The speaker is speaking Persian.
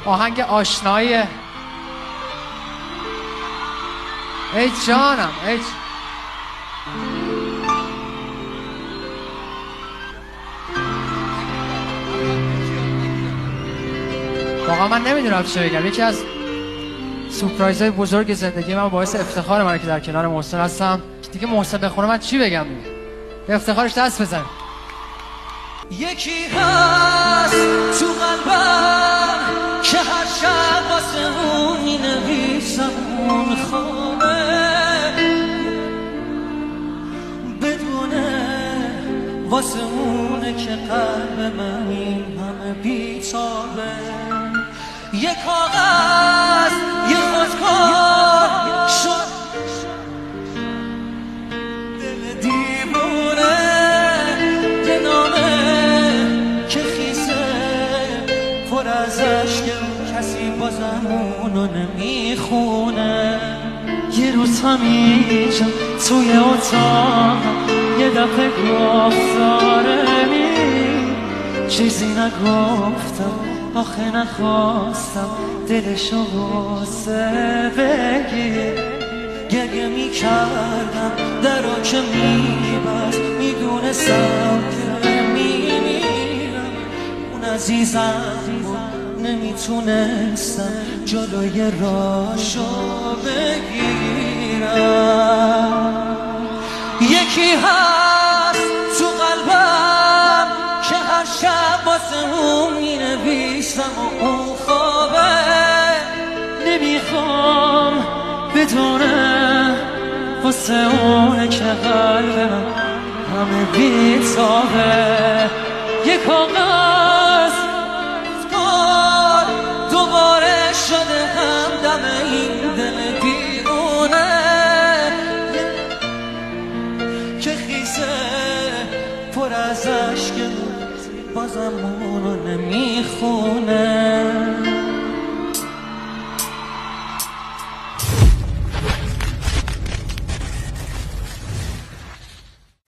آهنگ آشنایی. ای جانم ای واقعا من نمیدونم چه بگم. یکی از سورپرایزهای بزرگ زندگی من، باعث افتخار منه که در کنار محسن هستم. دیگه محسن بخونه من چی بگم دیگه؟ به افتخارش دست بزنیم. یکی هست تو قلبم که هر شب واسه اون مینویسم اون خوابه، بدونه واسه اونه که قلب من این همه بیتابه. یه کاغذ یه خودکار شد دل دیوونه، یه نامه که خیسه پر از عشق کسی بازم اونو نمیخونه. یه روز همینجا توی اتاقم یه دفعه گفتاره چیزی نگفتم، آخه نخواستم دلشو غصه بگیر. گریه میکردم درو که میبست، میدونستم که میمیرم. اون عزیزم نمیتونستم جلوی راشو بگیرم. یکی هست تو قلبم که هر شب واسه اون مینویسم و اون خوابه، نمیخوام بدونه واسه اونه که قلب من همه بیتابه. یه کاغذ دوباره شده همدم این دل دیوونه که خیسه پر از عشق بازم اونو نمیخونه.